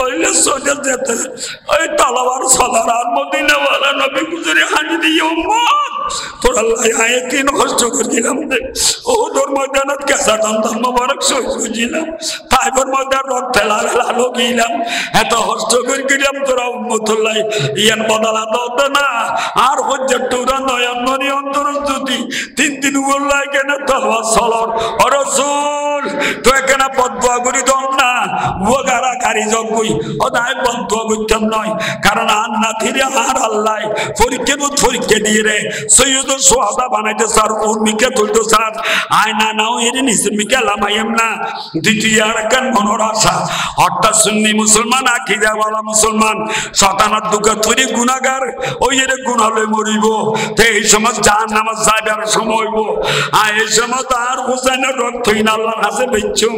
লইলে সোজা যেতে ওই তলাবার সলার মদিনা ওয়ালা নবী গুজরে হানি দিয়ে উম্মত তোরা আয়ে তিন কষ্ট করেছিলাম ও তোর ময়দানত কেসা দন্তন মোবারক শহীদ করেছিলাম তাইপর ময়দান রক্তে লালো গিলাম এত কষ্ট করেছিলাম তোরা উম্মতুল্লাহ ইয়ান বদলা দত না আর হজ্জের টুরা নয়ন মনি অন্তর যদি তিন বললাই কেন তলবার সলর ও রাসূল তো এখানে বদদুয়া করি দন না ওগারা গাড়ি জগুই ও নাই বদদুয়া করতাম নয় কারণ আন্না থিরে আর আল্লাহ পরীক্ষা দিয়ে রে সৈয়দ সোহাদা বানাইতে স্যার উর্মিকে তুলতো স্যার আয়না নাও এর নিচে মিকে লামাইম না দ্বিতীয় আরেকখান মনোর আশা হঠাৎ সুন্নি মুসলমান আকিদাওয়ালা মুসলমান শতানার দুঃখ তৈরি গুণাগার ওই এর গুণ হলে মরিব তো এই সময় জাহান নামাজ যাইবার সময় হইব আর এই সময় তো আর হুসাইনের রক্ত হইন আল্লাহর কাছে বেচুম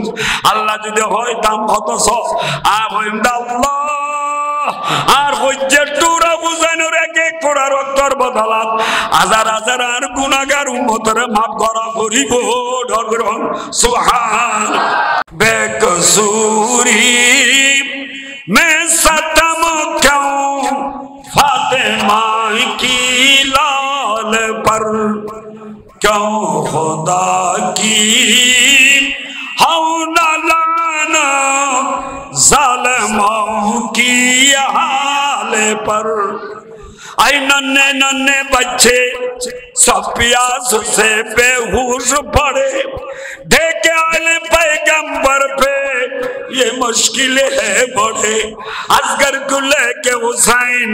আল্লাহ যদি হয় দাম হত সব আর হইম আল্লাহ আর হজ্জের টুরা হুসাইনের এক এক ফোঁটা রক্তর বদলাত হাজার হাজার আর গুনাহগার উম্মতের মাফ করা করিব ঢর গ্রহণ সুবহান বেকসুরি মে সতম ক্যোं ফাতেমা কি লাল पर क्यों खुदा की हौ न लाना जालिमों की हाल पर आई नन्हे नन्हे बच्चे सब प्यास से बेहोश पड़े देखे आले पैगंबर पे ये मुश्किल है बड़े असगर को लेके हुसैन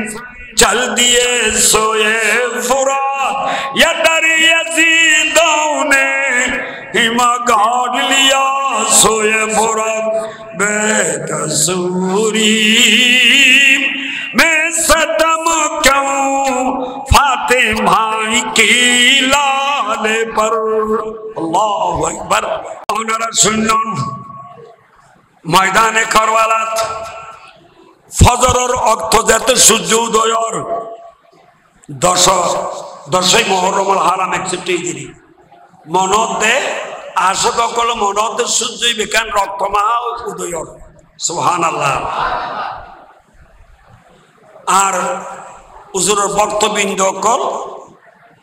चल दिए सोए फुरात या डरी यजीदों ने हिमा गाड़ लिया सोए फुरात बेकसूरी मैं सदम क्यों फातिमा की लाल पर अल्लाहु अकबर ओनारा सुन्नन मैदाने करवालात ফজরের অক্ত যাতে সূর্য উদয়ের দশই মুহররমুল হারাম একচেপ্ট এই দিনই মনত দে আশক অকল মনত সূর্যই বেকান রক্তমাহা উদয়ের সুবহানাল্লাহ আর হুজুরের বক্তবৃন্দ অকল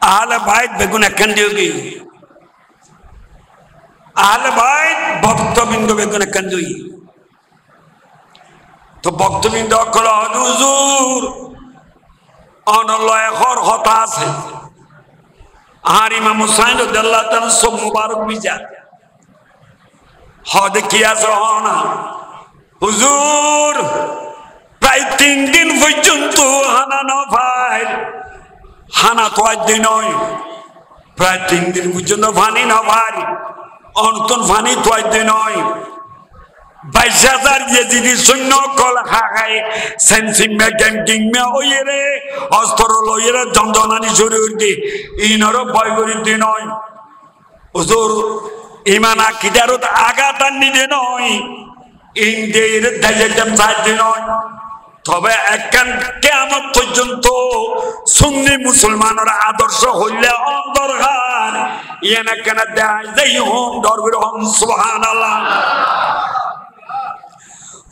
আহলে বাইত বেগুন একখান দিও কি আহলে বাইত বক্তবৃন্দ বেগুন একখান দিই তো বক্তবৃন্দ অকল হুজুর অনলয় হর হতা আছে আর ইমাম হুসাইন রাদিয়াল্লাহু তাআলা সব মুবারক বিজা হদে কি আছে না হুজুর প্রায় 3 দিন পর্যন্ত হানা নফাইল হানা তো আজ দিন নয় প্রায় 3 দিন পর্যন্ত পানি নফাইল অন্তন পানি তো আজ দিন নয় 22,000 येजिदी सैन्य कल खाए सेंसिंग में गैंगिंग में ओयरे अस्त्र लोयरे जंजनानी शुरू उठी इनरो बयगरी दिन होय हुजूर ईमान आकिदारत आगातान निदे नय इंदेर दायजम साथ नय তবে একখান কিয়ামত পর্যন্ত সুন্নি মুসলমানরা আদর্শ হইলে অন্তর্ঘাত ইয়ানা কেন দেয় যাই হম দরবির হম সুবহানাল্লাহ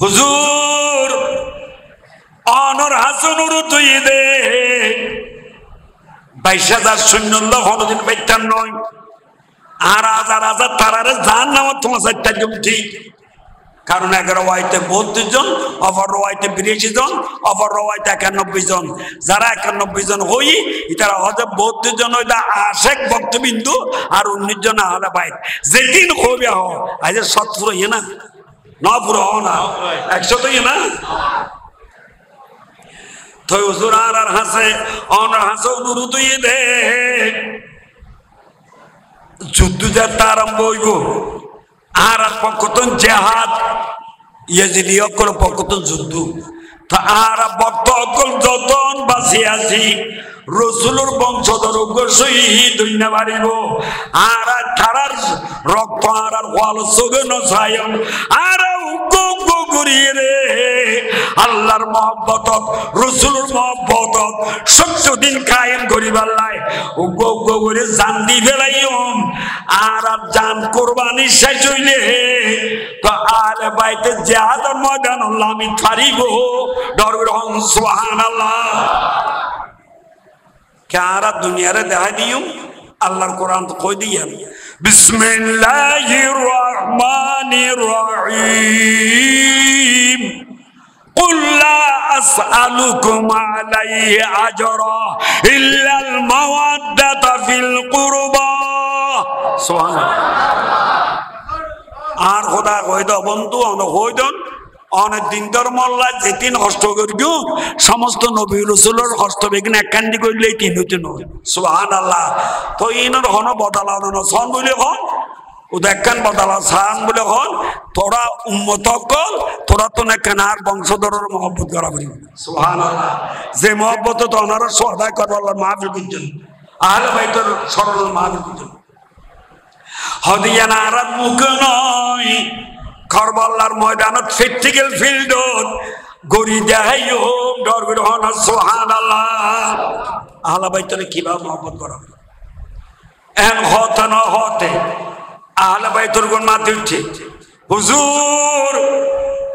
হুজুর অনর হাসানুর তুই দে 22,000 সৈন্যল্লাহ হনদিন বাইতান নয় আর হাজার হাজার তারারে জাহান্নামে তোমার সাথে জমতি কারণ 11 ওয়াইতে 32 জন অপর ওয়াইতে 82 জন অপর ওয়াইতে 91 জন যারা 91 জন হই ইতারা হযে 32 জন হইলা আশেক ভক্তবিন্দু আর 19 জন আহলে বাইত যেদিন হবে হ আজ 70 হই না না পুরো না 100 তো না তো হুজুর আর হাসে অন হাসো নুরুদুই দে যুদ্ধ যাত্রা আরম্ভ হইব আর পক্ষতন জিহাদ ইয়াজিদি অকল পক্ষতন যুদ্ধ তা আর ভক্ত অকল যতন বাঁচি আছি রসুলের বংশধর শহীদ হইনা বাড়িব আর তারার রক্ত আর ওয়াল সগে নছায়ন আর উগ্গ ঘুরিয়ে রে আল্লাহর মহব্বত রাসূলের মহব্বত 70 দিন কায়েম করিবার লাই উগ্র উগ্র করে জান দি ফেলাইম আর জান কুরবানি শেষ হইলে তো আলে বাইতে জিহাদের ময়দান আমি ছাড়িব ডর রহম সুবহানাল্লাহ কারা দুনিয়ারে দেখা দিও আল্লাহর কোরআন তো কই দিয়েন বিসমিল্লাহির রহমানির রহিম قل لا أسألكم عليه أجرا إلا المودة في القربى سبحان الله আর খোদা কই দাও বন্ধু আমরা কই দেন অনেক দিন ধর্মল্লা যেদিন হস্ত করব সমস্ত নবী রাসূলের হস্ত বেগিন একখান্ডি কইলেই তিন হইতে নয় সুবহানাল্লাহ তো ইনর হন বদলানো না সন বলে হন ও দেখেন বদলা সান বলে হন তোরা উম্মত কল তোরা তো না কানার বংশধরের মহব্বত করা বলি সুবহানাল্লাহ যে মহব্বত তো ওনারা সদায় করব আল্লাহর মাহফিল করছেন আহলে বাইতের সরল মাহফিল করছেন হদিয়ানা আরাত মুখ নয় কারবালার ময়দানত প্র্যাকটিক্যাল ফিল্ডত গড়ি দেখাইও ডর গ্রহণ সুবহানাল্লাহ আহলে বাইতের কিভাবে মহব্বত করা এন হতে না হতে আহলে বাইতের গুণ মাথা উঠে হুজুর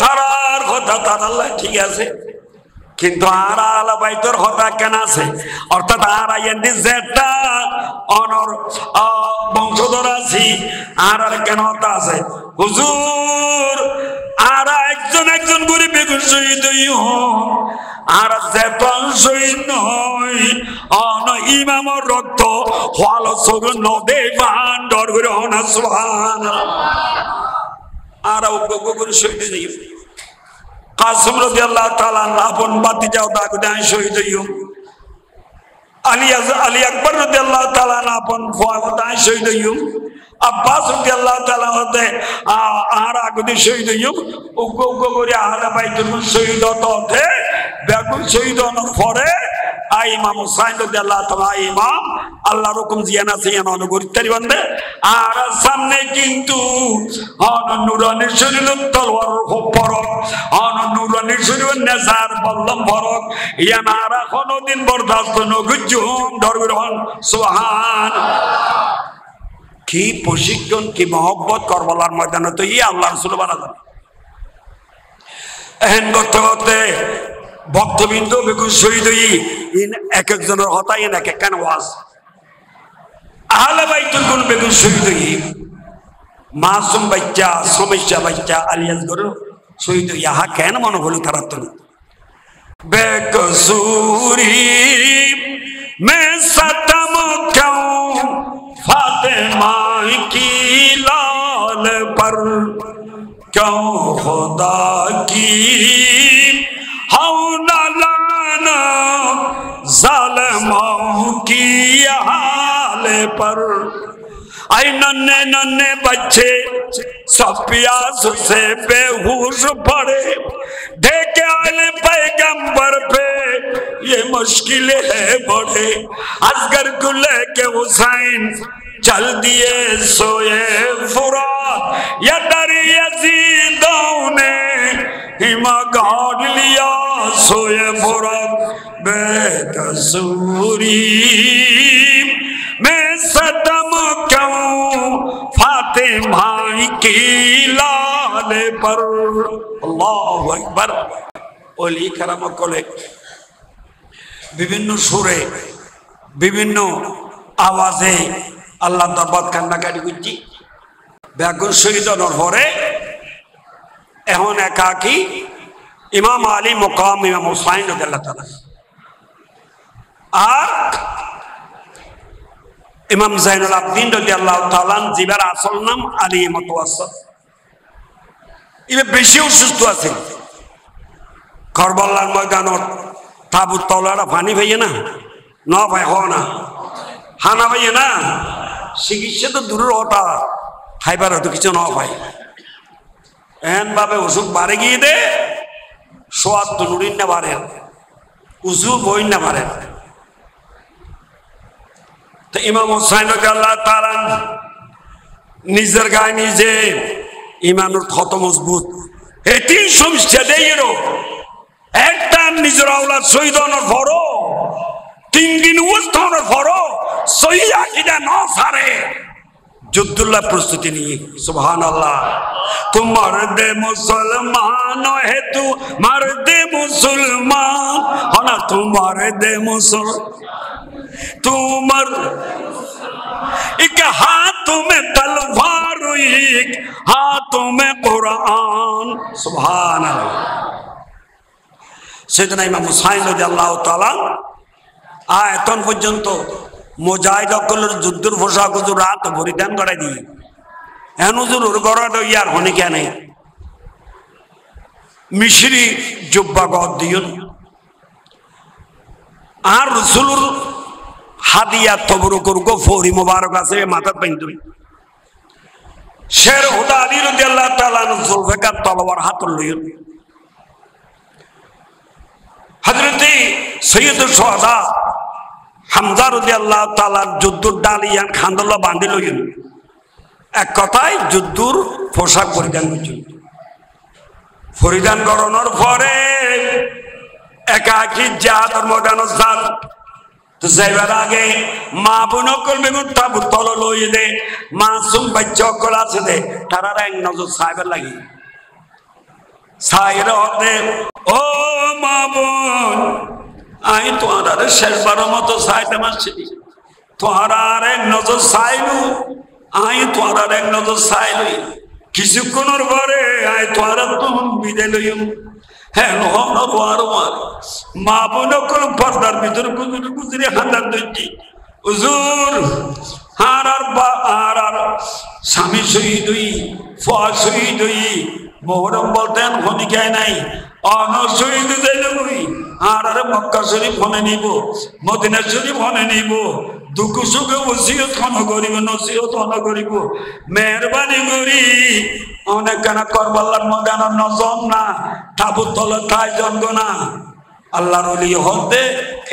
তারার কথা তার আল্লাহ ঠিক আছে কিন্তু আর আহলে বাইতের কথা কেন আছে অর্থাৎ আর আইয়েন্দি যেটা অনর বংশধর আছি আর কেন আছে হুজুর আর একজন করে বেগুন শহীদ আর যেতন শহীদ নয় অন ইমামর রক্ত হল সগুন নদে বান ডর করে হনা সুবহানাল্লাহ আর উগ্র করে শহীদ হই কাসিম রাদিয়াল্লাহু তাআলা আপন বাতি যাও দাগুদা শহীদ হইও আলী আকবর রাদিয়াল্লাহু তাআলা আপন ফুয়াদা শহীদ হইও আব্বাস রাদিয়াল্লাহু তাআলা হতে আর আগুদি শহীদ হইও উগ্র করে আহলে বাইতুল শহীদ হতে বেগুন শহীদ হওয়ার পরে ইমাম হুসাইন রাদিয়াল্লাহু তাআলা ইমাম আল্লাহর হুকুম জিয়ানা সিয়ানা অনুগরিতারি বান্দে আর সামনে কিন্তু নুরানি শরীরের তলোয়ার ফরক নুরানি শরীরের নেজার বল্লম ফরক ইয়ানারা কোনদিন বরদাস্ত নগুজুম দরবিরহন সুবহানাল্লাহ কি প্রশিক্ষণ কি মহব্বত কারবালার ময়দানে তো আল্লাহ রাসূল বানালেন এহেন করতে করতে ভক্তবৃন্দ বেগুন শহীদ হই এক একজনের হতাই এক এক কান ওয়াজ আহলে বাইতুল কোন বেগুন শহীদ হই মাসুম বাচ্চা সমস্যা বাচ্চা আলিয়াস গরু শহীদ হই আহা কেন মনে হলো তারা তো বেকসুরি মে সতম ক্যোं फातिमा की लाल पर क्यों खुदा की हौला लाना जालिमों की हाल पर आई नन्हे नन्हे बच्चे सब प्यास से बेहोश पड़े देखे आले पैगंबर पे ये मुश्किल है बड़े असगर को लेके हुसैन चल दिए सोए फुरात या दर यजीदों ने हिमा गाड़ लिया सोए फुरात बेकसूरी मैं सदम क्यों फातिमा की लाल पर अल्लाहु अकबर ओली करम कोले বিভিন্ন সুরে বিভিন্ন আওয়াজে আল্লাহ দরবার কান্নাকাটি করছি বেগুন শহীদ হওয়ার পরে এখন একাকি ইমাম আলী মুকাম ইমাম হুসাইন রাদিয়াল্লাহু তাআলা আর ইমাম জাইনুল আবদিন রাদিয়াল্লাহু তাআলা জিবার আসল নাম আলী মুতাওয়াসসিত ইবে বেশি অসুস্থ আছে কারবালার ময়দানত তাবুত তলাটা পানি ভাইয়ে না না ভাই হ না হানা ভাইয়ে না চিকিৎসা তো দূরের হতা খাইবার হয়তো কিছু না ভাই এন ভাবে অসুখ বাড়ে গিয়ে দে সোয়াদ তো নুরিন না বাড়ে উজু বই না বাড়ে তো ইমাম হুসাইন রাদিয়াল্লাহু তাআলা নিজের গায়ে নিজে ইমানুর কত মজবুত এটি সমস্যা দেইরো একটা নিজের আওলাদ শহীদ হওয়ার পরও 3 দিন উপস্থিত হওয়ার পরও সহি আকীদা না ছাড়ে যুদ্ধুল্লাহ প্রস্তুতি নিয়ে সুবহানাল্লাহ। তোমার দে মুসলমান হে তু মর্দে মুসলমান হনা তোমার দে তোমার एक हाथों में तलवार एक हाथों में कुरान सुभान अल्लाह। सैयदना इमाम हुसैन রাদিয়াল্লাহু তাআলা আয়তন পর্যন্ত মুজাহিদ সকলের যুদ্ধের পোশাক হুজুর রাত পরিধান করাই দিয়ে এখন হুজুর গড়া ইয়ার হনে কেন মিশরি জুব্বা গদ দিও আর রাসূলুর হাদিয়া তবরুকুর গফরি মুবারক আছে মাথাত বাইন্ধুই শের হুদা আলী রাদিয়াল্লাহু তাআলা জুলফিকার তলোয়ার হাতল লইল হযরতে সৈয়দুল শুহাদা হামজা রাদিয়াল্লাহু তাআলা যুদ্ধর ডালিয়ান খান্দলা বাঁধি লইল এক কথায় যুদ্ধর পোশাক পরিধান করছিল পরিধান করানোর পরে একাকী জিহাদের ময়দানে যান তো যাইবার আগে মা বোন করবে তাবু তল লই দে মাসুম বাচ্চা কল আছে দে তারা এক নজর সাহেবের লাগি সাহের হতে ও মা বোন আই তোমার শেষবার মতো সাইতে মারছি তোমার এক নজর সাইলু আই তোমার এক নজর সাইলু কিছুক্ষণের পরে আই তোমার তুমি বিদায় লইম হ্যাঁ মা বোন পর্দার ভিতরে গুজরে হান্দার দিচ্ছি হুজুর আর স্বামী শহীদ হই ফুয়া শহীদ হই মোহরম বলতেন ভূমিকায় নাই অন শহীদ যাইলই আর মক্কা শরীফ ফোনে নিব মদিনা শরীফ ফোনে নিব দুঃখ সুখে ওসিয়ত ক্ষণ করিব নসিহত ক্ষণ করিব মেহরবানি করি অনেক কেন করবাল্লার ময়দানের নজম না তাবুত তলে ঠাই জন্ম না আল্লাহর ওলি হতে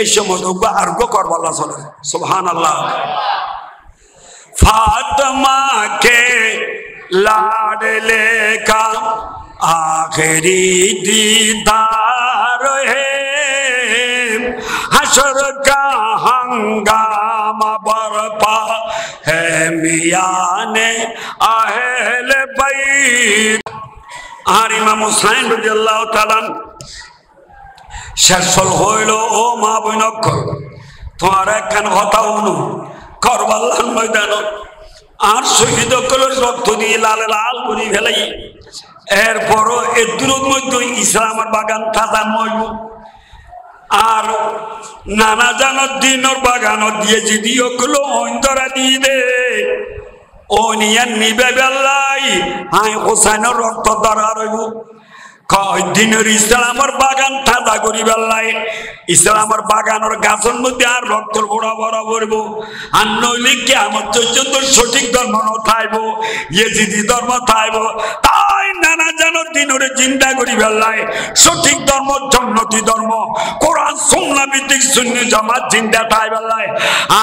এই সময় আর গো করবাল্লা চলে সুবহানাল্লাহ। फातिमा के लाडले का आखिरी दीदार है हशर का हंगामा बरपा है मियाने आहले बैत। আর ইমাম হুসাইন রাদিয়াল্লাহু তাআলা শেষ হইল ও মা বোন তোমার একখান কথা অনু করবাল্লার ময়দান আর শহীদ কলের রক্ত দিয়ে লাল লাল করে ফেলাই এরপরও এর দূরের মধ্যে ইসলামের বাগান খাজা নইব আর নানা জানার দিনের বাগান দিয়ে যদি ওগুলো অন্তরা দিয়ে দে ও নিয়ে নিবে বেলাই আই হোসাইনের রক্ত ধরা রইব দিনের ইসলামের বাগান ঠাদা করি বেলাই ইসলামের বাগানের গাছের মধ্যে আর রক্ত বড়া বড়া করবো আর নইলে কি আমার পর্যন্ত সঠিক ধর্ম থাইব ইয়েজিদি ধর্ম থাইব তাই নানা যেন দিনের চিন্তা করি বেলাই সঠিক ধর্ম জন্নতি ধর্ম কোরআন সুন্নাহ ভিত্তিক সুন্নি জামাত চিন্তা থাই বেলাই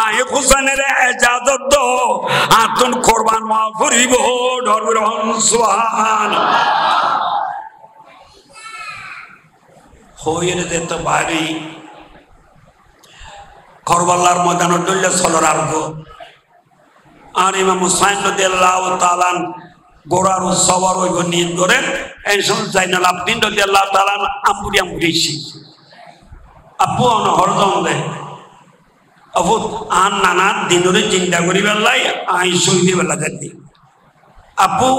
আই হোসেনের ইজাজত দো আতন কোরবান মা করিব ধর্মের সুবহানাল্লাহ। হয়ে যেত বাড়ি করবাল্লার ময়দান ডলে চলার আর্গ আর ইমাম হুসাইন রাদিয়াল্লাহু তাআলা গোড়ার সবার হইব নিয়ত করেন এনশন জাইনাল আবদিন রাদিয়াল্লাহু তাআলা আমপুরি আমপুরিছি আপু অন হরদম দে আপু আন নানা দিনরে চিন্তা করি বেলাই আই শহীদ বেলা যাচ্ছি আপু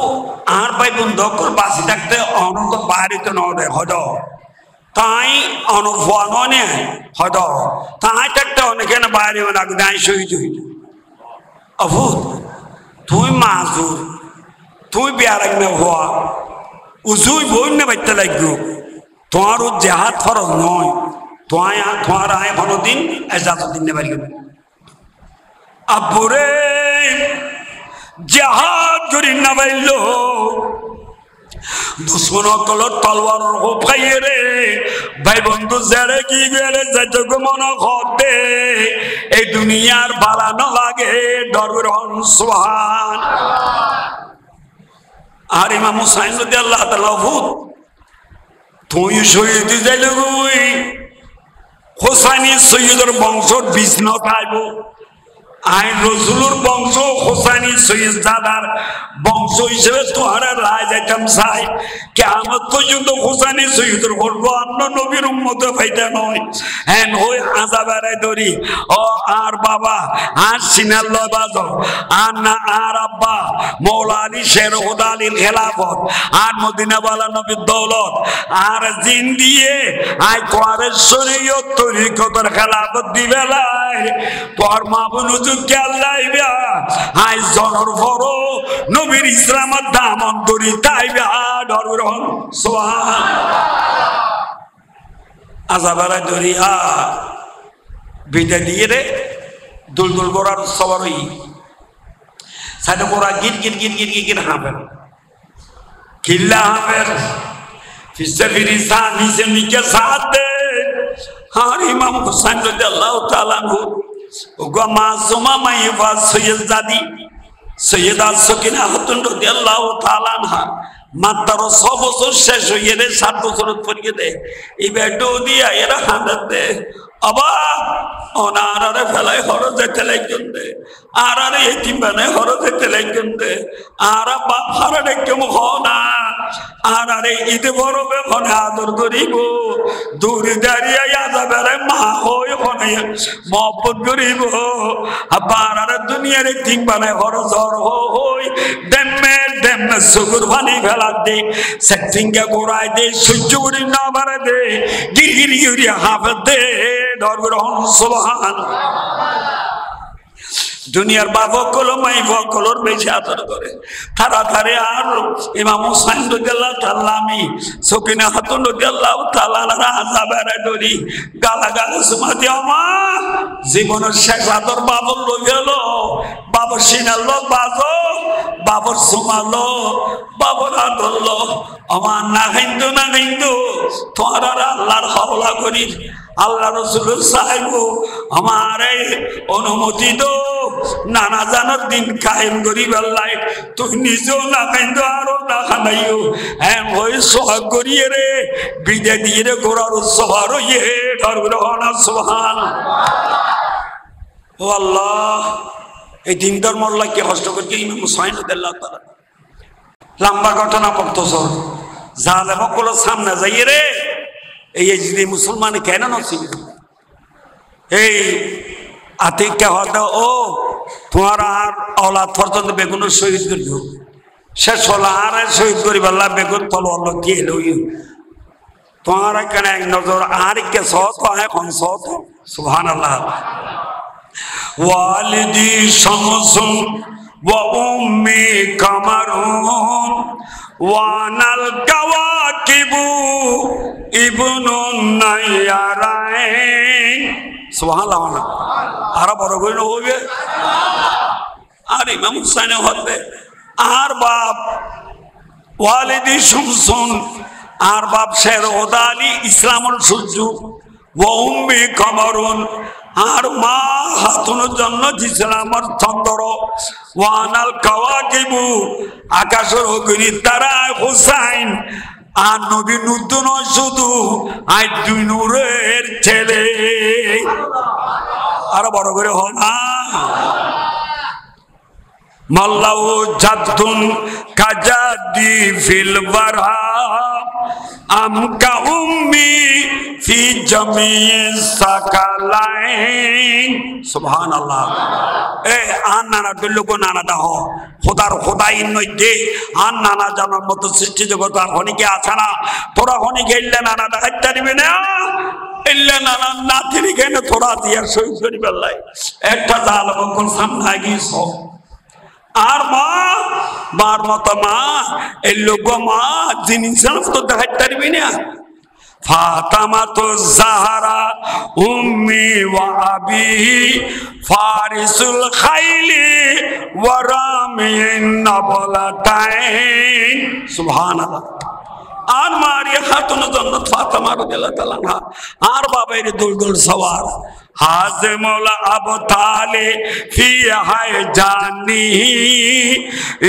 আর ভাই বন্ধু বাঁচি থাকতে অনন্ত বাড়িতে নয় হদ তাই অনুভবনে হয়তো তাই থাকতে অনেকে না বাইরে লাগবে আই শহীদ হইল আবু তুই মাজুর তুই বিয়ার হওয়া উজুই বই না বাইতে লাগবে তোমার জেহাদ ফরজ নয় তোমার আয় কোনোদিন এজাজত দিন না পারি আব্বুরে জেহাদ যদি না পাইল দুশ্মন কলর তলওয়ার হোপাইয়ে রে ভাই বন্ধু জেরে কি গেলে যেটুকু মন হতে এই দুনিয়ার বালানো লাগে ডরের সুবহান। আর ইমাম হুসাইন রাদিয়াল্লাহু তাআলা তুই শহীদ যাইলে গই হোসাইনি সৈয়দের বংশর বিষ্ণু খাইব আইন রসুলুর বংশ হোসাইনি সৈয়দ দাদার বংশ হিসেবে তোহারা রায় যাইতাম চাই কেমন পর্যন্ত হোসাইনি সৈয়দের বলবো অন্য নবীর উম্মতে ফাইদা নয় হ্যাঁ ওই আজা বেড়াই ধরি ও আর বাবা আর সিনাল বাজ আর না আর আব্বা মৌলা আলী শের হুদা আলীর খেলাফত আর মদিনাওয়ালা নবীর দৌলত আর জিন দিয়ে আয় তোয়ারের শরীয়ত তরিকতের খেলাফত দিবে লাই তোর মা বোন আই জনর বড় নবীর ইসলামের দামন ধরি তাইবে ডরুরহন সুবহান আজাবারা ধরি বিদা দিয়ে রে দুলদুল করার সবার ওই সাইডে করা গিট গিট গিট গিট গিট হাঁপেন কিল্লা হাঁপেন ফিসে ফিরিসা নিচে নিচে সাথ দে আর ইমাম হুসাইন রাদিয়াল্লাহু তাআলা ওগো মাসুমা মাইফা সৈয়দ জাদি সৈয়দা সকিনা খাতুন রাদিয়াল্লাহু তাআলা আনহা মাত্র 6 বছর শেষ হয়ে রে 7 বছর পরিয়ে দে এই বেটো দিয়া এরা হাঁদাত দে আবা ওনারে ফেলাই হরজ যেতে লাগজন দে আর এতিম বানায় হরজ যেতে লাগজন দে আর বাপ হারারে কেমন হনা আর ঈদে বড়বে হনে আদর করিব দূরে দাঁড়িয়ে যাবে মা হই হনে মহব্বত করিব আবার আর দুনিয়ার এতিম বানায় হরজ হই দেমে দেমে সুগুর পানি ফেলা দে সেটিংকে গোড়ায় দে সহ্য করি না বাড়ে দে গিরগিরি গিরি হাফে দে ধর্মগ্রহণ সুবহান দুনিয়ার বাপ কলো মাই কলোর বেশি আদর করে তাড়াতাড়ি আর ইমাম হুসাইন রাদিয়াল্লাহু তাআলা আমি সকিনা খাতুন রাদিয়াল্লাহু তাআলা রাজা বেড়া ধরি গালা গালা সুমা দিও মা জীবনের শেষ আদর বাবর লই গেল বাবর সিনালো বাজো বাবর সুমালো বাবর আদরলো আমার না হিন্দু তোমার আল্লাহর হাওলা করি আল্লাহ রসুল সাহেব আমার অনুমতি দো নানা জানার দিন কায়েম করি বেল্লাই তুই নিজেও না খাইন্দ আরো না খানাইও হ্যাঁ ওই সোহাগ করিয়ে রে বিদে দিয়ে রে গোড়ার সবার ইয়ে ধর্মগ্রহণ সুবহান ও আল্লাহ এই দিন ধর্মল্লা কে কষ্ট করছে ইমাম হুসাইন রাদিয়াল্লাহু তাআলা লম্বা ঘটনা বক্তব্য জালেম গুলো সামনে যাইয়ে রে এই যদি মুসলমান কেন নছিল এই আতিককে হতো ও তোমার আর औलाद পর্যন্ত বেগুন শহীদ করিও শেষ হলো আর শহীদ করি বললা বেগুন তলোয়ার লক্ষ্য এলো তোমার কেন এক নজর আর কে সত হয় কোন সত সুবহানাল্লাহ ওয়ালিদি শামসুন ওয়া উম্মি কামারুন ওয়ানাল কাওয়াকিবু ইবনুন নায়ারাইন সুবহানাল্লাহ আর বড় কই হবে আর ইমাম হুসাইন হতে আর বাপ ওয়ালিদি শামসুন আর বাপ শের হুদা আলী ইসলামের সূর্য ওয়া উম্মি কামারুন আর মা হাতুনের জন্য ইসলামের চন্দ্র ওয়ানাল কাওয়াকিবু আকাশের অগ্নি তারা হুসাইন আর নবী নুদ্দ নয় শুধু আই দুই নূরের ছেলে আর বড় করে হয় না মাল্লাউ জাদ্দুন কাজাদি ফিল বারহা আম কা উম্মি ফি জামিস সাকালাইন সুবহানাল্লাহ এ আন নানা দুল্লুকো নানা দাহ খোদার খোদাই নই দে আন নানা জানার মতো সৃষ্টি জগৎ আর হনিকে আছে না তোরা হনিকে ইল্লা নানা দেখাইতে দিবি না ইল্লা নানা নাতিনি কেন তোরা দিয়া সই করি বেলাই একটা জাল কোন সামনে গিয়েছ আর মা বার মতো মা এই লোক মা জিনিস তো দেখাইতে দিবি না ফাতেমা তো জাহরা উম্মি ওয়া আবি ফারিসুল খাইলি ওয়া রামিন নাবলাতাইন সুবহানাল্লাহ আর মারি খাতুন জান্নাত ফাতেমা রাদিয়াল্লাহু তাআলা আনহা আর বাবার দুলদুল সওয়ার হাজমুল আবতালে ফি হায় জানি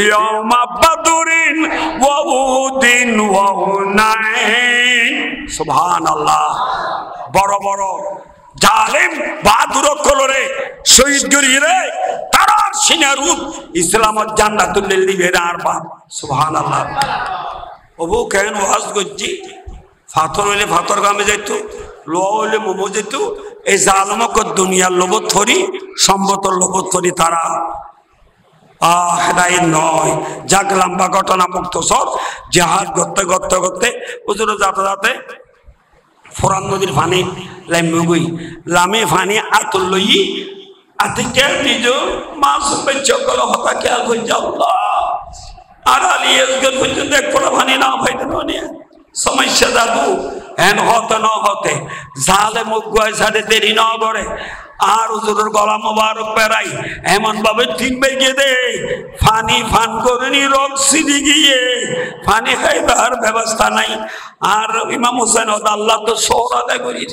ইয়াউমা বদরিন ওয়া উদিন ওয়া হুনাইন সুবহানাল্লাহ। বড় বড় জালেম বাহাদুর কলরে শহীদ গরিরে তারার সিনারুত ইসলামত জান্নাতুল লিবের আর বাপ সুবহানাল্লাহ। ওবো কেন ওয়াজ করছি ফাতর হইলে ফাতর গামে যাইত, লোয়া হইলে মোমো যেত। এই জালমক দুনিয়ার লোভত ধরি সম্বতর লোভত ধরি তারা হেদায়েত নয়। যাক লম্বা ঘটনা মুক্তসর জাহাজ করতে করতে করতে হুজুরে যাতে যাতে ফোরান নদীর পানি লাইমগুই লামে পানি আতুল লই আতিকে নিজ মাছ বেচকল হতা খেয়াল হয়ে যাও আর আলিয়াস গর পর্যন্ত এক ফোঁটা পানি না পাইতে নিয়ে সমস্যা দাদু এন হতে ন হতে জালে মুখ গয় সাথে দেরি না করে আর হুজুরের গলা মোবারক পেরাই এমন ভাবে ঠিক বেগে দে পানি ফান করে নি রোগ সিদি গিয়ে পানি খাইবার ব্যবস্থা নাই। আর ইমাম হোসেন আল্লাহ তো শহর আদায় করি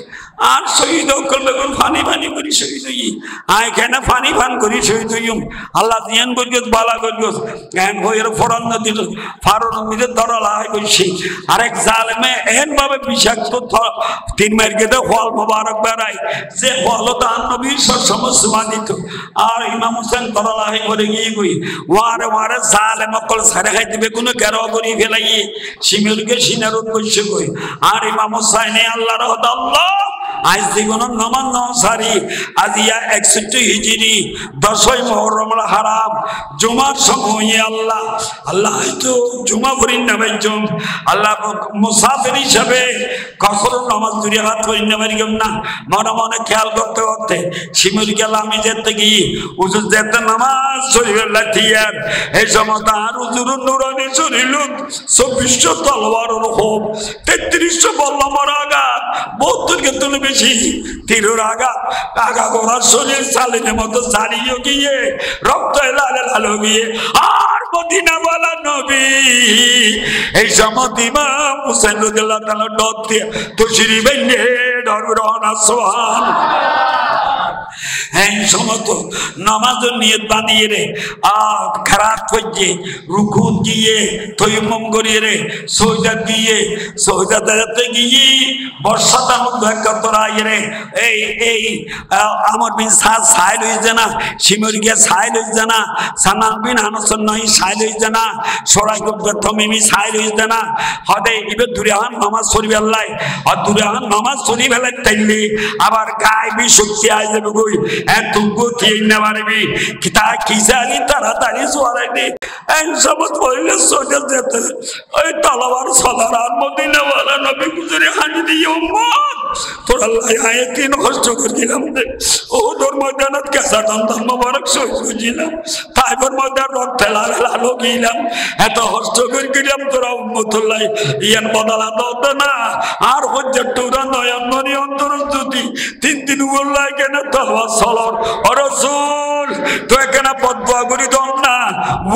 আর শহীদ করবে ফানি ফানি করি শহীদ হই এখানে ফানি ফান করি শহীদ হইম আল্লাহ দিয়ান করিও বালা করিও এন বইয়ের ফোরান দিল ফারুন মিদের ধরা করছি আরেক জালেমে এহেন ভাবে বিষাক্ত তিন মাইর গেদে ফল মোবারক বেড়াই যে ফল তার নবীর সমস্যা দিত। আর ইমাম হোসেন ধরা করে গিয়ে কই ওয়ারে ওয়ারে জালেম অকল সারে খাই দিবে কোনো কেরো করি ফেলাই শিমুলকে সিনারুত করছে কই। আর ইমাম হোসেনে আল্লাহ রহমত আল্লাহ আজ জীবন নমান নসারি আজিয়া 61 হিজরি 10ই মুহররম হারাম জুমার সময় আল্লাহ আল্লাহ তো জুমা পড়িন না ভাইজম আল্লাহ মুসাফির হিসাবে কখনো নামাজ দুই হাত পড়িন না পারিগম না মনে মনে খেয়াল করতে করতে শিমুল গেলাম আমি যেতে গিয়ে হুজুর যেতে নামাজ শরীফের লাঠিয়ার এই সময় তার হুজুর নুরানি শরীর 2400 তলোয়ারের হোপ 3300 বল্লম আঘাত 72 কে তুলে বেশি তীরের আঘাত আগা গোড়ার শরীর সালিনের মতো ছাড়িয়ে গিয়ে রক্ত লাল লাল গিয়ে আর মদিনা বলা নবী এই সময় ইমাম হোসেন রাদিয়াল্লাহু তাআলা ডট দিয়ে তশরিফ এনে ডরনা সুবহান এই সমত নামাজ নিয়ত বানিয়ে রে খারাপ হয়ে রুকু গিয়ে তৈমম করিয়ে রে সজদা দিয়ে সজদা দাঁড়াতে গিয়ে বর্ষাটা মধ্যে একতরাই রে এই আমার বিন সাইল হইছে না শিমুর গিয়ে সাইল হইছে না সানান বিন আনসন নয় সাইল হইছে না সরাই প্রথমে সাইল হইছে না হদে ইবে দূরে হান নামাজ পড়বি আল্লাহ আর দূরে হান নামাজ পড়ি ফেলে তাইলে আবার গায়ে বি শক্তি আই যাবে কই এতগো ঠিক না পারবি কিতা কিসানি তাড়াতাড়ি সোয়ারাই দে এই সমত বললে সোজা যেতে ওই তলোয়ার সালার মদিনা ওয়ালা নবী গুজরে হানি দিয়ে উম্মত তোর আল্লাহ আয়াতে নষ্ট করে দিলাম দে ও তোর ময়দানত কেসা দম মোবারক শহীদ দিলাম তাইবার ময়দান রক্ত লাল লাল গিলাম এত কষ্ট করে গিলাম তোরা উম্মতুল্লাহ ইয়ান বদলা দাও না আর হজ্জত তোরা নয়ন ননি অন্তর যদি তিন বললা কেন তলোয়ার সালার ও রাসূল তো এখানে বদদুয়া করি দম না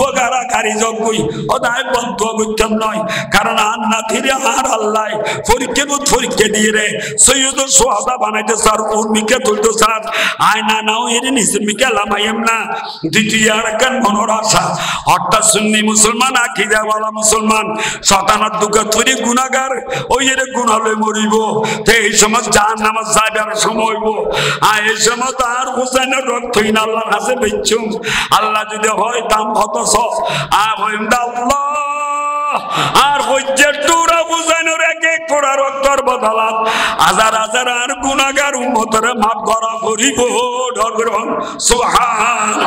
ও গারা গাড়ি জগই ও নাই বদদুয়া করতাম নয় কারণ আন্না থিরে আর আল্লাহ পরীক্ষা দিয়ে রে সৈয়দ সোহাদা বানাইতে স্যার উর্মিকে তুলতো স্যার আয়না নাও এর নিচে মিকালাম আইম না দ্বিতীয় আর একখান মনোর আশা হঠাৎ সুন্নি মুসলমান আকিদাওয়ালা মুসলমান শতানার দুঃখে তৈরি গুণাগার ওই এর গুণা লই মরিব তো এই সময় জাহান নামাজ যাইবার সময় হইব আর এই সময় তার হুসাইনের রক্তই না আল্লাহর কাছে বেচুম আল্লাহ যদি হয় দাম হত সব আর হইম আল্লাহ আর হজ্জের টুরা হুসাইনের এক এক ফোঁটা রক্তর বদলাত হাজার হাজার আর গুনাহগার উম্মতের মাফ করা করিব ডর গ্রহণ সুবহান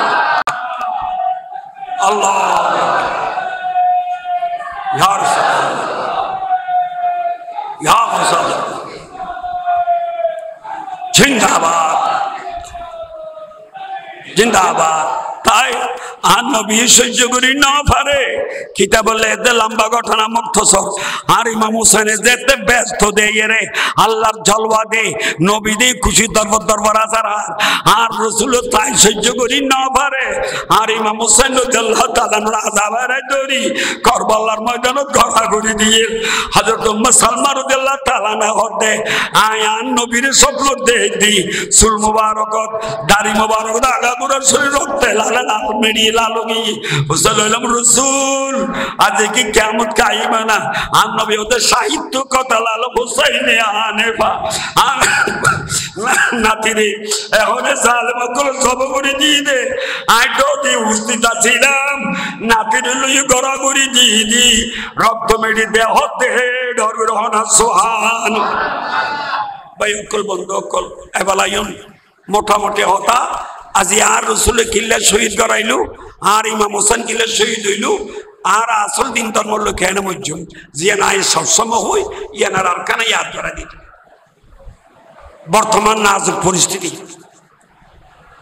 আল্লাহ ইয়া রাসূলুল্লাহ ইয়া রাসূলুল্লাহ জিন্দাবাদ জিন্দাবাদ তাই আর নবী সহ্য করি না পারে কিতা বলে এতে লম্বা ঘটনা মুক্তসর আর ইমাম হোসেনের যেতে ব্যস্ত দেয় রে আল্লাহর জলওয়া দে নবী দে খুশি দরবার আসার আর রসুল তাই সহ্য করি না পারে আর ইমাম হোসেন রাদিয়াল্লাহু তাআলা আযাবের দড়ি কারবালার ময়দানে গড়া করে দিয়ে হযরত উম্মে সালমা রাদিয়াল্লাহু তাআলা না হতে আয়ান নবীর স্বপ্ন দেখি চুল মুবারকত দাড়ি মুবারক আগা পুরো শরীর রক্তে লাল লাল মেরিয়ে লালুগি হুসাইন হইলাম রসুল আজ কি কিয়ামত কায়েমা না আর নবী ওদের সাহিত্য কথা লালু হুসাইনে হানেফা নাতিরে এখন সালেমা গুলো সব করে দিয়ে দে আইটো দিয়ে উপস্থিত ছিলাম নাতিরে লই গড়াগড়ি দিয়ে দি রক্ত মেডি দেহ দেহে ডর রহনা সোহান ভাই অকল বন্ধ অকল এবালাইন মোটামুটি হতা আজি আর রসুলে কিল্লা শহীদ করাইলু আর ইমাম হোসেন কিল্লা শহীদ হইলু আর আসল দিন ধর্ম লোক কেন মজ্জুম জিয়া নাই সবসময় হই ইয়ানার আর কানা ইয়াদ করা দিত বর্তমান নাজুক পরিস্থিতি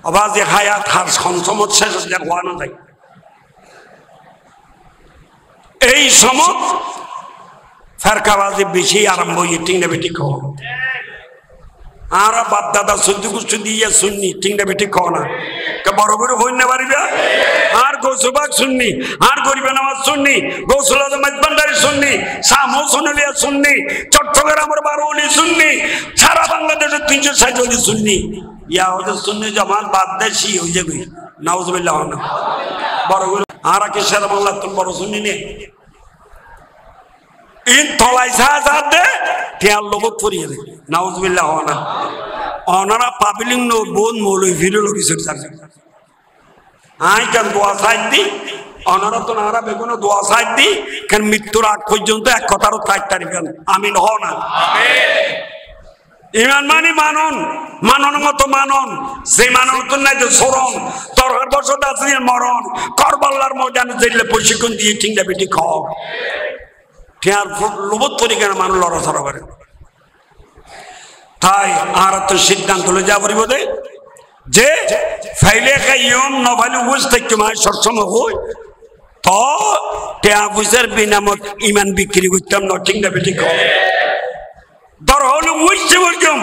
আবাজে হায়াত হার সংসমত শেষ হওয়া না যায় এই সমত ফেরকাবাজি বেশি আরম্ভ হয়ে টিংটা বেটি খাওয়া আর বাপ দাদা সহ্য কুষ্ঠ দিয়ে শুননি টিংটা বেটি খাওয়া না বড় বড় হইন না পারিবা আর গৌসবাগ শুননি আর গরিবে নামাজ শুননি গৌসুল আজম ভান্ডারি শুননি শাহ মৌসুনিয়া শুননি চট্টগ্রামের 12 অলি শুননি সারা বাংলাদেশের 360 অলি শুননি ইয়া ওদের শুননি জামাত বাদ দেশি হয়ে যাবে নাউজুবিল্লাহ না বড় বড় আর কি সারা বাংলা তুমি বড় শুননি নে ইন তলাই সাহায্যে টিয়ার লোবত পড়িয়ে দেয় নাউজুবিল্লাহ না অনারা পাবলিক নো বোন মৌলই ভিড়লো কিছু আই কেন দোয়া সাইড দি অনারা তো নারা বেগুনো দোয়া সাইড দি কেন মৃত্যুর আগ পর্যন্ত এক কথারও তারিখেন আমিন হ না ইমান মানি মানন মানন মতো মানন সেই মানন তো নাই যে সরণ তরহার বছর দাসির মরণ করবাল্লার ময়দানে জেলে প্রশিক্ষণ দিয়ে ঠিংটা বেটি খাও টিয়ার লোবত তরিকেন মানুষ লড়াচড়া করে তাই আর তো সিদ্ধান্ত লই যা বলিব দে যে ফাইলে খাইয়ম নভালি বুঝতে কি মাই সবসময় হই তো টিয়া বুঝার বিনামত ইমান বিক্রি করতাম না ঠিংটা বেটি খাও ধর হলো বুঝতে বলতাম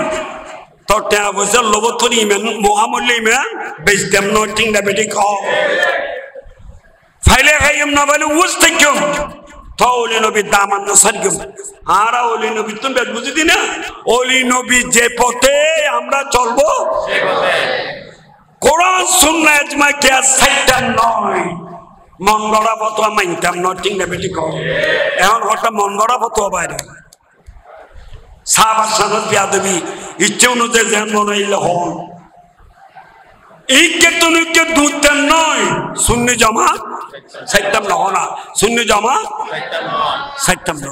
তো টিয়া বুঝার লোবত তরি ইমান মহামূল্য ইমান বেচতাম না ঠিংটা বেটি খাও ফাইলে খাইয়ম নভালি বুঝতে কি ওলি নবী দামান সারগম আর ওলি নবী তুমি বুঝি দি না ওলি নবী যে পথে আমরা চলবো সেই পথে কোরআন সুন্নাহ ইজমা কিয়াস সাইতান নয় মন গড়া ফতোয়া মানতাম না ঠিক না বেটি কও এখন হঠাৎ মন গড়া ফতোয়া বাইরে সাহাবার সানাত বিয়াদবি ইচ্ছে অনুযায়ী যেন মনে হইলে হন এই কেতনকে দুধের নয় সুন্নি জামাত সাইতাম না হনা সুন্নি জামাত সাইতাম না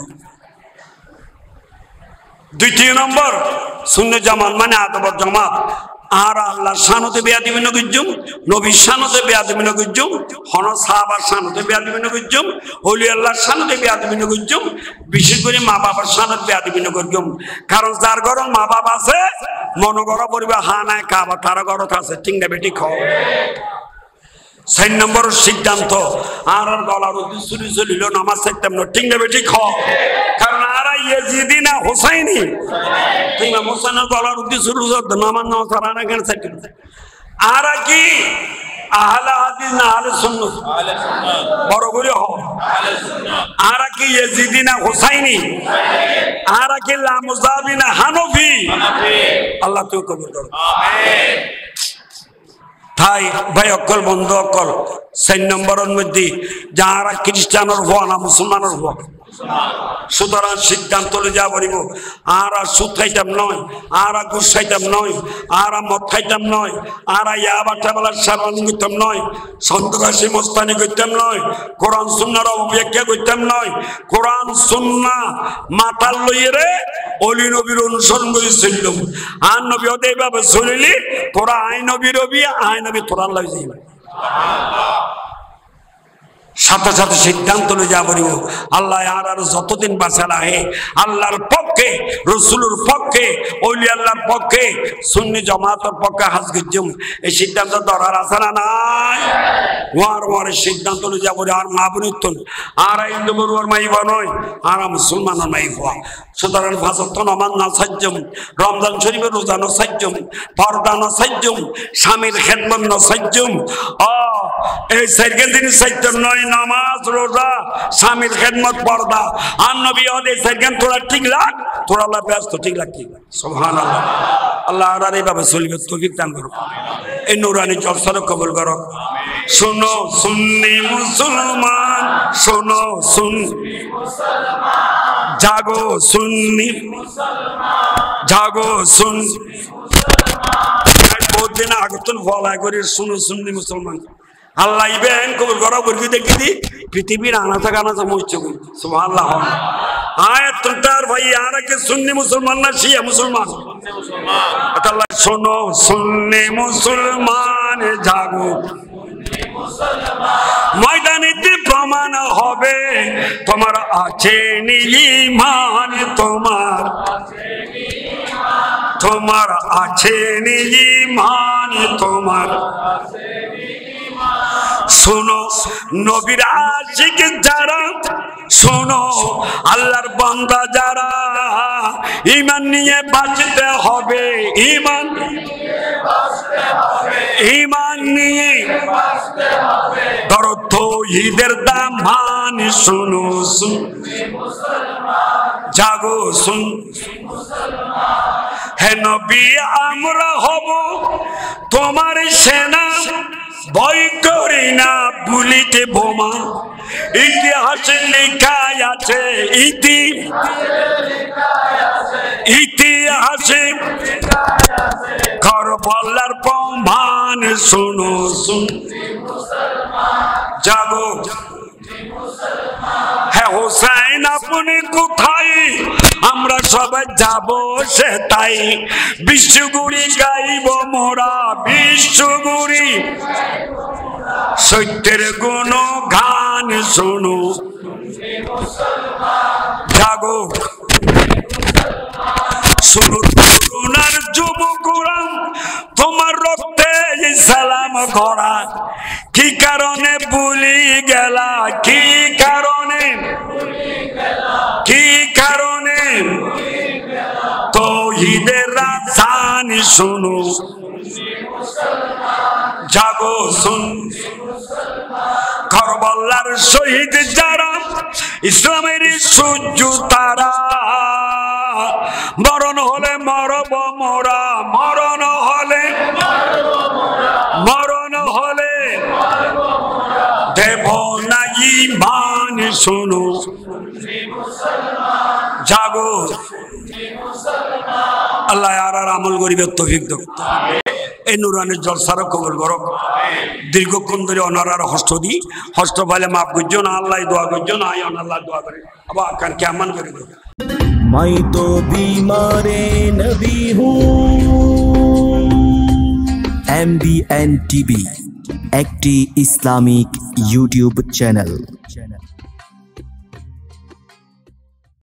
দ্বিতীয় নম্বর সুন্নি জামাত মানে আদবর জামাত আর আল্লাহর শানতে বেয়াদবি না গুজুম নবীর শানতে বেয়াদবি না গুজুম হন সাহাবার শানতে বেয়াদবি না গুজুম ওলি আল্লাহর শানতে বেয়াদবি না গুজুম বিশেষ করে মা বাবার শানত বেয়াদবি না গুজুম কারণ যার ঘর মা বাবা আছে মনগড় পরিবার হা নাই খাবা তার ঘরত আছে টিংটা বেটি খাও 4 নম্বর সিদ্ধান্ত আর গলার উদ্দেশ্য চলিল নামাজ সাইতাম না টিংটা বেটি খাও কারণ আর ইয়াজিদি না হুসাইনি ইমাম হোসেনের গলার উদ্দেশ্য নামাজ না সারা না কেন সাইতাম আর কি আহলে হাদিস না আহলে সুন্নাহ বড় করে হ আহলে সুন্নাহ আর কি ইয়াজিদি না হুসাইনি আর কি লামুজাবি না হানফি আল্লাহ তো কবুল করো আমিন তাই ভাই অকল বন্ধ অকল 4 নম্বরের মধ্যে যারা খ্রিস্টানের হওয়া না মুসলমানের হওয়া সুতরাং সিদ্ধান্ত লই যা বলিব আর সুদ খাইতাম নয় আর ঘুষ খাইতাম নয় আর মদ খাইতাম নয় আর ইয়াবাটা বেলার সারানি করতাম নয় সন্ত্রাসী মস্তানি করতাম নয় কোরআন সুন্নার অপব্যাখ্যা করতাম নয় কোরআন সুন্না মাথার লইয়ে রে অলি নবীর অনুসরণ করে চললাম আর নবী ওদের এইভাবে চলিলি তোরা আই নবী রবি আই নবী তোরা লই যাইবা সাথে সাথে সিদ্ধান্ত লই যা বলিব আল্লাহ আর যতদিন বাঁচা রাহে আল্লাহর পক্ষে রসুলের পক্ষে ওলি আল্লাহর পক্ষে সুন্নি জামাতের পক্ষে হাজ গিজুম এই সিদ্ধান্ত ধরার আছে না নাই ওয়ার সিদ্ধান্ত লই যা বলি আর মা বনিতন আর হিন্দু বড়ুয়ার মাইবা নয় আর মুসলমানের মাইবা সুতরাং ফাজত নামাজ না সাজ্জম রমজান শরীফের রোজা না সাজ্জম পর্দা না সাজ্জম স্বামীর খেদমত না সাজ্জম এই সাইকেল দিন সাজ্জম নয় নামাজ রোজা স্বামীর খেদমত পর্দা আর নবী ওদের সাইকেল তোরা ঠিক লাগ তোরা আল্লাহ ব্যস্ত ঠিক লাগ কি সুবহানাল্লাহ আল্লাহ আর এইভাবে চলবে তৌফিক দান করো এই নূরানি জলসারে কবুল করো শোনো সুন্নি মুসলমান, শোনো সুন্নি মুসলমান, জাগো সুন্নি মুসলমান, জাগো সুন্নি মুসলমান। বহুত দিন আগতন বলা করি শোনো সুন্নি মুসলমান। আল্লাহ ইবেন কবর গড়া বর্গি দেখি দি পৃথিবীর আনাচা কানাচা মরছে কই সুবহানাল্লাহ। আয় তার ভাই আর কে সুন্নি মুসলমান না শিয়া মুসলমান? সুন্নি মুসলমান। আল্লাহ শোনো সুন্নি মুসলমান, জাগো সুন্নি মুসলমান। ময়দানেতে প্রমাণ হবে তোমার আছে ঈমান, তোমার আছে ঈমান, তোমার আছে ঈমান, তোমার আছে ঈমান। শোনো নবীর আশিক যারা, শোনো আল্লাহর বান্দা যারা, ঈমান নিয়ে বাঁচতে হবে, ঈমান নিয়ে বাঁচতে হবে, ঈমান নিয়ে বাঁচতে হবে। ধরো তাওহীদের দামান, শোনো সুন্নি মুসলমান, জাগো সুন্নি মুসলমান। হে নবী আমরা হব তোমার সেনা, ভয় করি না বুলিতে বোমা। ইতিহাসে লেখা আছে, ইতিহাসে কারবালার প্রমাণ, শোনো সুন্নি মুসলমান, জাগো হ্যাঁ হোসেন আপনি কোথায়, আমরা সবাই যাব সেটাই। বিশ্বগুরি গাইব মোরা, বিশ্বগুরি সত্যের গুণ গান, শোনো জাগো শোনো তরুণার যুবকরা, তোমার রক্তে সালাম করা। কি কারণে ভুলি গেলা, কি কারণে, কি কারণে তাওহীদের রাজান, শোনো জাগো সুন্নি মুসলমান। কারবালার শহীদ যারা, ইসলামের সূর্য তারা, মরণ হলে মরব মোরা, মরণ হলে মরণ হলে দেব না ঈমান, শোনো জাগো আল্লাহ আর আমল গরিবের তৌফিক দাও। এই নুরানের জলসার কবুল করো। দীর্ঘক্ষণ ধরে অনারার হস্ত দি, হস্ত পাইলে মাফ করছো না, আল্লাহ দোয়া করছো না, আল্লাহ দোয়া করে আবার কার কেমন করে দেবে। मैं तो बीमारे नबी हूँ। MBN TV একটি ইসলামিক ইউটিউব চ্যানেল।